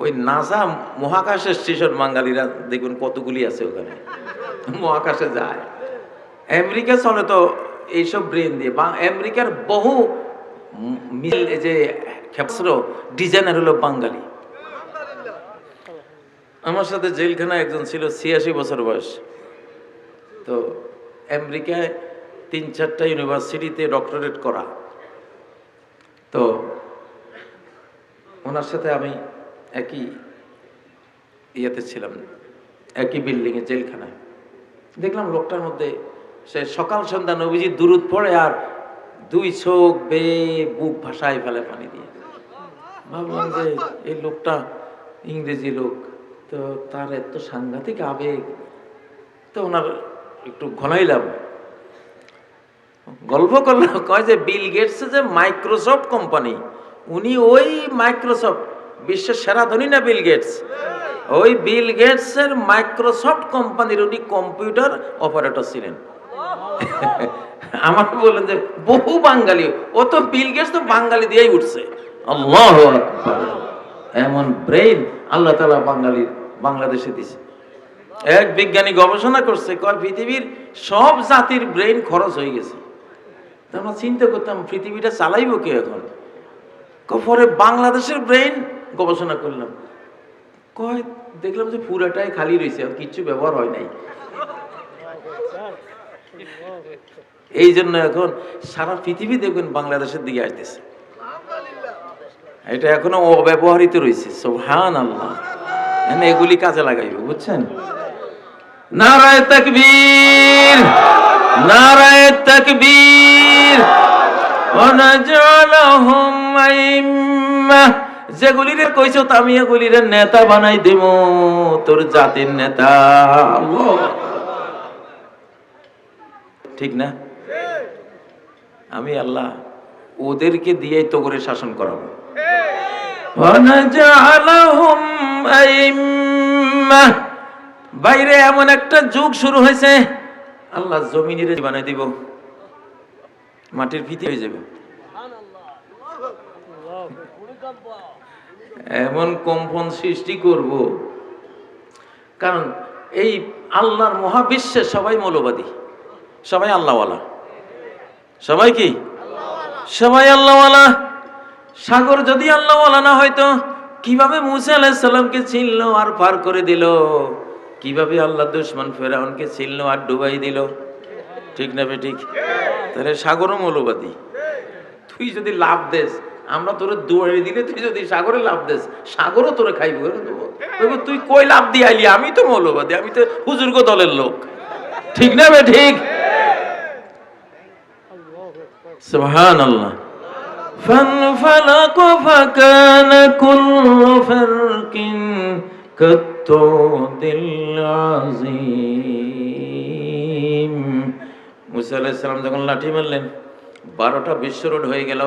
ওই নাসা মহাকাশের স্টেশন বাঙালিরা দেখুন কতগুলি আছে ওখানে, মহাকাশে যায়। আমেরিকা চলে তো এইসব ব্রেন দিয়ে। আমেরিকার বহু মিল যে ক্ষেপণাস্ত্র ডিজাইনার হলো বাঙালি। আমার সাথে জেলখানায় একজন ছিল ৮৬ বছর বয়স। তো আমেরিকায় ৩-৪টা ইউনিভার্সিটিতে ডক্টরেট করা। তো ওনার সাথে আমি একই ইয়েতে ছিলাম, একই বিল্ডিংয়ে, জেলখানায়। দেখলাম লোকটার মধ্যে সে সকাল সন্ধ্যা নবীজির দুরূদ পড়ে আর দুই চোখ বেয়ে বুক ভাসায় ফেলে পানি দিয়ে। ভাবলাম যে এই লোকটা ইংরেজি লোক, তো তার এত সাংঘাতিক আবেগ। তো ওনার একটু ঘনাইলাম, গল্প করলো, কয় যে বিল গেটস যে মাইক্রোসফট কোম্পানি, উনি ওই মাইক্রোসফট, বিশ্বের সেরা ধনী না বিল গেটস, ওই বিল গেটস এর মাইক্রোসফট কোম্পানির উনি কম্পিউটার অপারেটর ছিলেন। আমার বললেন যে বহু বাঙালি, ও তো বিল গেটস তো বাঙালি দিয়েই উঠছে। আল্লাহু আকবার! এমন ব্রেইন আল্লাহ তাআলা বাংলাদেশে দিয়েছে। এক বিজ্ঞানী গবেষণা করছে, কয় পৃথিবীর সব জাতির ব্রেইন খরচ হয়ে গেছে। তো আমরা চিন্তা করতাম পৃথিবীটা চালাইবো কে এখন। পরে বাংলাদেশের ব্রেইন গবেষণা করলাম, কয় দেখলাম যে পুরাটাই খালি রয়েছে, আর কিচ্ছু ব্যবহার হয় নাই। এই জন্য এখন সারা পৃথিবী দেখবেন বাংলাদেশের দিকে আসতেছে। এটা এখনো অব্যবহৃত রয়েছে। সুবহানাল্লাহ! এগুলি কাজে লাগাইবে, বুঝছেন? নারায়ে তাকবীর, নারায়ে তাকবীর। ওয়া নাজআলহুম আইম্মাহ, যেগুলিরে কইছো আমি এগুলিরে নেতা বানাই দেবো, তোর জাতির নেতা। আল্লাহ, ঠিক না? আমি আল্লাহ ওদেরকে দিয়েই তো করে শাসন করাবো। ওয়া নাজআলহুম আইম্মাহ, বাইরে এমন একটা যুগ শুরু হয়েছে, আল্লাহ জমিনের বানাই দিব, মাটির ভিতরে হয়ে যাবে। এমন কম্পন সৃষ্টি করব, কারণ এই আল্লাহর মহাবিশ্বে সবাই মৌলবাদী, সবাই আল্লাহওয়ালা। সবাই কি? সবাই আল্লাহওয়ালা। সাগর যদি আল্লাহওয়ালা না হয়তো কিভাবে মুসা আলাইহিস সালামকে চিনল আর পার করে দিল? কিভাবে আল্লাহ দুশমন ফেরাউনকে চিনল আর ডুবাই দিল? ঠিক না বেঠিক? তাহলে সাগরও মৌলবাদী। তুই যদি লাভ দেস, আমরা তোরে দুয়ারে দিলে তুই যদি সাগরে লাভ দেস, সাগরও তোরে খাইব। তুই কই লাভ দিয়ে আইলি? আমি তো মৌলবাদী, আমি তো হুজুরগো দলের লোক। ঠিক না বেঠিক? সুবহানাল্লাহ। ফানফালাক ফাকান কুল্লু ফারকিন কাত্তুদিল আযীম। মুসা আলাইহিস সালাম যখন লাঠি মারলেন, 12টা বিশ্ব রোড হয়ে গেল।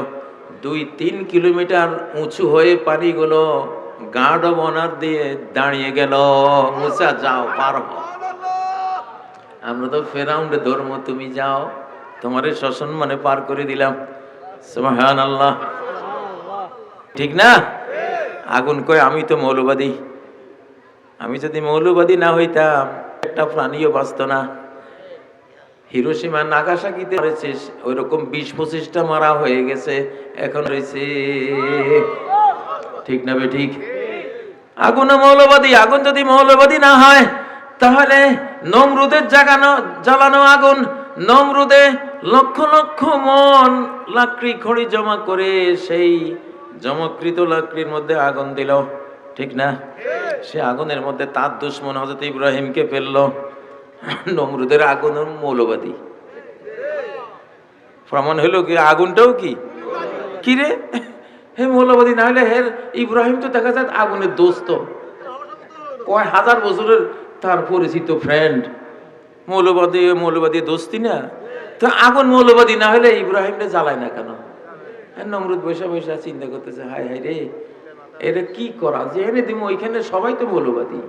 2-3 কিলোমিটার উঁচু হয়ে পানিগুলো গার্ড অব অনার দিয়ে দাঁড়িয়ে গেল। মুসা যাও, পার হও। আমরা তো ফেরাউনরে ধর্ম, তুমি যাও, তোমারে সসম্মানে পার করে দিলাম। সুবহানাল্লাহ, ঠিক না? আগুন কয় আমি তো মৌলবাদী, আমি যদি মৌলবাদী না হইতাম একটা প্রাণীও বাঁচত না। হিরোশিমা নাগাসাকিতে রয়েছে ওইরকম 20-25টা মারা হয়ে গেছে, এখন রয়েছে। ঠিক না বেঠিক? আগুন মৌলবাদী। আগুন যদি মৌলবাদী না হয় তাহলে নমরুদের জ্বালানো আগুন, নমরুদে লক্ষ লক্ষ মন লাকড়ি খড়ি জমা করে সেই জমাকৃত লাকড়ির মধ্যে আগুন দিল, ঠিক না? সে আগুনের মধ্যে তার দুশমন হযরত ইব্রাহিমকে ফেললো। নমরুদের আগুন মৌলবাদী। প্রমাণ হলো কি আগুনটাও কি কি রে, হে মৌলবাদী না হলে হে ইব্রাহিম তো দেখা যায় আগুনের দোস্ত, কয় হাজার বছরের তার পরিচিত ফ্রেন্ড। মৌলবাদী দোস্তি না? তো আগুন মৌলবাদী না হলে ইব্রাহিমটা জ্বালায় না কেন? নমরুদ বৈশা বৈশা চিন্তা করতেছে, হায় হায় রে, এটা কি করা যে এনে দিব, ওইখানে সবাই তো মৌলবাদী।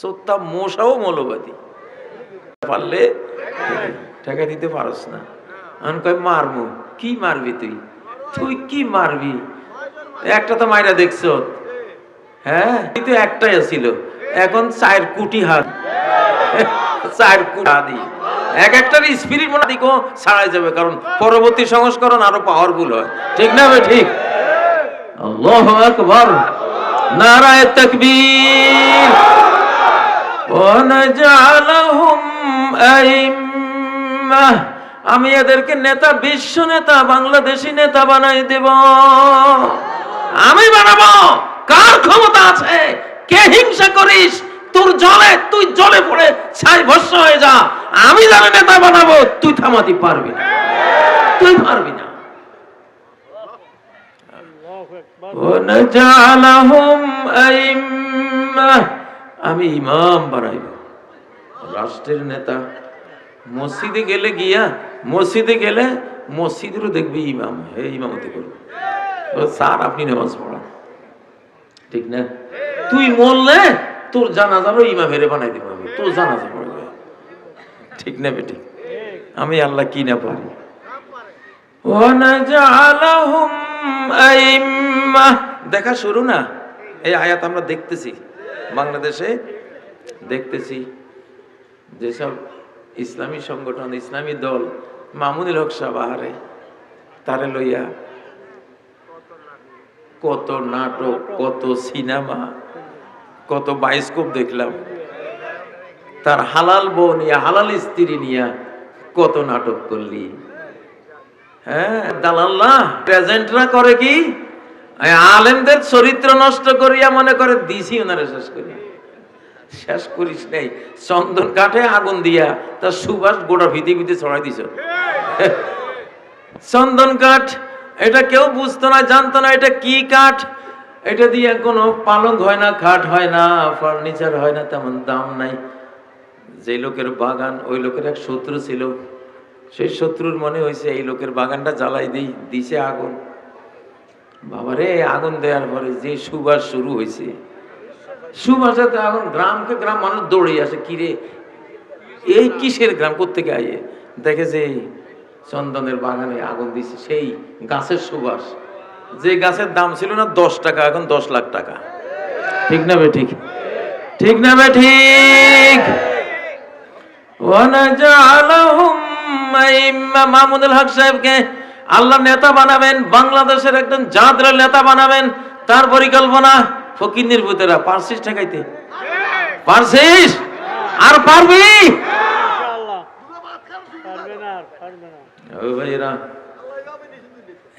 সত্তা মশাও মৌলবাদী, পারলে টাকা দিতে পারস না। আমি কই মারবো। কি মারবি তুই? তুই কি মারবি? একটা তো মাইরা দেখছো, হ্যাঁ কিন্তু একটাই ছিল, এখন 4 কোটি হাত, 4 কোটি হাতি এক একটার স্পিরিট মনে দিকো ছাড়াই যাবে, কারণ পরবর্তী সংস্করণ আরো পাওয়ারফুল হয়। ঠিক না ভাই? ঠিক। আল্লাহু আকবার, নারায়ে তাকবীর। ওয়া নাজআলহুম আইম্মাহ, আমি এদেরকে নেতা, বিশ্ব নেতা, বাংলাদেশি নেতা বানাই দেব। আমি বানাবো। কার ক্ষমতা আছে? কে হিংসা করিস? তোর জলে, তুই জলে পড়ে ছাই ভস্ম হয়ে যা। আমি যারা নেতা বানাবো, তুই থামাতে পারবি না, তুই পারবি না। ওয়ানাজআলহুম আইম্মাহ, আমি ইমাম বানাইব, রাষ্ট্রের নেতা। মসজিদে গেলে গিয়া, মসজিদে গেলে মসজিদেরও দেখবি ইমাম, এই ইমামতি করবে। স্যার আপনি নামাজ পড়ান, ঠিক না? তুই বললে তোর জানাজারও ইমামের বানাই দিব, আমি তোর জানাজা পড়বে, ঠিক না বেটি? আমি আল্লাহ কি না পারি। ওয়ানাজআলহুম আইম্মাহ, দেখা শুরু না, এই আয়াত আমরা দেখতেছি বাংলাদেশে, দেখতেছি যেসব ইসলামী সংগঠন, ইসলামী দল, মামুনুল হক সাহেব আহারে তারে লইয়া কত নাটক, কত সিনেমা, কত বায়োস্কোপ দেখলাম। তার হালাল বউ নিয়ে, হালাল স্ত্রী নিয়ে কত নাটক করলি। হ্যাঁ, দালাল্লাহ প্রেজেন্টরা করে কি, আলেমদের চরিত্র নষ্ট করিয়া মনে করে দিছি ওনারে শেষ করি। শেষ করিস নাই, চন্দন কাঠে আগুন দিয়া তার সুবাস গোটা পৃথিবীতে ছড়াই দিছ। চন্দন কাঠ, এটা কেউ বুঝতো না, জানতো না এটা কি কাঠ। এটা দিয়ে কোনো পালঙ্ক হয় না, খাট হয় না, ফার্নিচার হয় না, তেমন দাম নাই। যে লোকের বাগান, ওই লোকের এক শত্রু ছিল, সেই শত্রুর মনে হয়েছে এই লোকের বাগানটা জ্বালাই দিই, দিছে আগুন। বাবারে, আগুন দেওয়ার পরে যে সুবাস শুরু হয়েছে, সুবাসে তো এখন গ্রামকে গ্রাম মানুষ দৌড়ে আসে, কিরে এই কিসের গ্রাম, কোত্থেকে আইয়ে দেখে যে চন্দনের বাগানে আগুন দিছে, সেই গাছের সুবাস। যে গাছের দাম ছিল না 10 টাকা, এখন 10 লাখ টাকা। ঠিক না বে ঠিক? ঠিক না বে ঠিক? ওয়ানাজআলহুম আইম্মা, মামুনুল হক সাহেবকে আল্লাহ নেতা বানাবেন, বাংলাদেশের একজন জাতীয় নেতা বানাবেন। তার পরিকল্পনা। ফকিন্নির পুতেরা, পারছিস ঠেকাইতে? পারছিস? আর পারবি? ও ভাইরা,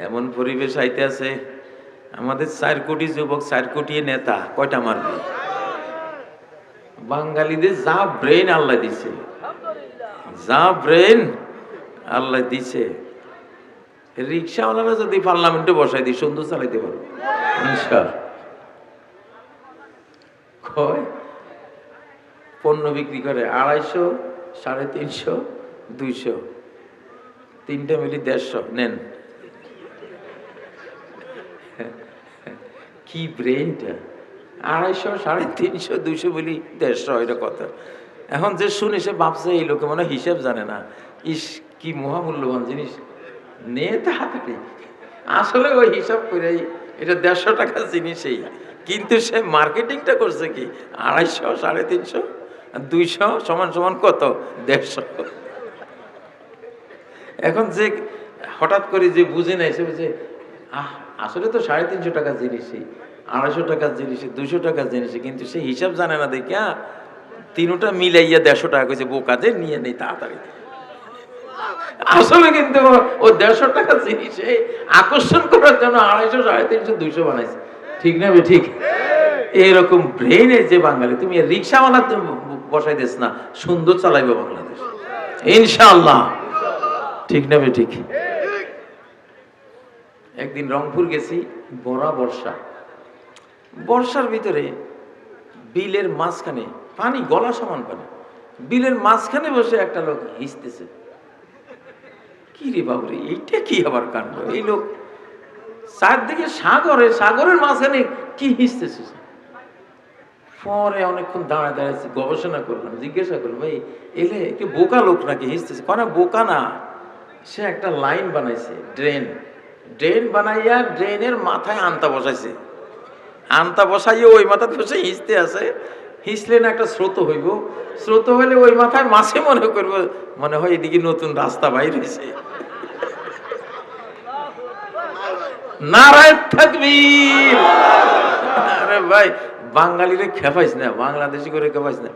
এমন পরিবেশ আইতে আছে, আমাদের 4 কোটি যুবক, 4 কোটি নেতা, কয়টা মারবে? বাঙালিদের যা ব্রেন আল্লাহ দিছে, যা ব্রেন আল্লাহ দিছে, রিক্সাওয়ালারা যদি পার্লামেন্টে বসাই দিই সুন্দর চালাইতে পারবো ইনশাআল্লাহ। পণ্য বিক্রি করে 250, 350, 200, তিনটা মিলি 150 নেন। কি ব্রেনটা! 250, 350, 200 মিলি 150, এটা কথা। এখন যে শুনে সে ভাবছে এই লোকে মনে হিসাব জানে না। ইস, কি মহামূল্যবান জিনিস নে তাড়াতাড়ি। আসলে ওই হিসাব করে এটা 150 টাকার জিনিসই, কিন্তু সে মার্কেটিংটা করছে কি 250, 350, 200 সমান সমান কত? 150। এখন যে হঠাৎ করে যে বুঝে নাই, সে বুঝে আসলে তো 350 টাকার জিনিসই, 250 টাকার জিনিসই, 200 টাকার জিনিসই, কিন্তু সে হিসাব জানে না দেখিয়া তিনটা মিলাইয়া 150 টাকা কইছে, বোকাদের নিয়ে নেই তাড়াতাড়ি। আসলে কিন্তু ও 150 টাকার জিনিসে আকর্ষণ করার জন্য 250, 350, 200 বানাইছে। ঠিক না বে ঠিক? এরকম ব্রেনে যে বাঙালি, তুমি রিক্সাওয়ালা বসাই দিস না, সুন্দর চালাইবে বাংলাদেশ ইনশাআল্লাহ। ঠিক না বে ঠিক? একদিন রংপুর গেছি, বড়া বর্ষা, বর্ষার ভিতরে বিলের মাঝখানে পানি, গলা সমান পানি, বিলের মাঝখানে বসে একটা লোক হিসতেছে। কি রে বাবুরে, এইটা কি আবার কাণ্ড! এই লোক চারদিকে সাগরে, সাগরের মাঝখানে কি হিসতেছে? পরে অনেকক্ষণ দাঁড়ায় দাঁড়াচ্ছি, গবেষণা করলাম, জিজ্ঞাসা করলাম, ভাই এলে কি বোকা লোক নাকি হিসতেছে? কেন বোকা না, সে একটা লাইন বানাইছে, ড্রেন, ড্রেন বানাইয়া ড্রেনের মাথায় আনতা বসাইছে, আনতা বসাইয়ে ওই মাথা বসে হিঁচতে আছে, হিঁচলে না একটা স্রোত হইব, স্রোত হইলে ওই মাথায় মাছে মনে করব, মনে হয় এদিকে নতুন রাস্তা বাইর হয়েছে। নারায়ে তাকবীর। আরে ভাই, বাঙালিরে খেপাইস না, বাংলাদেশি করে খেপাইস না।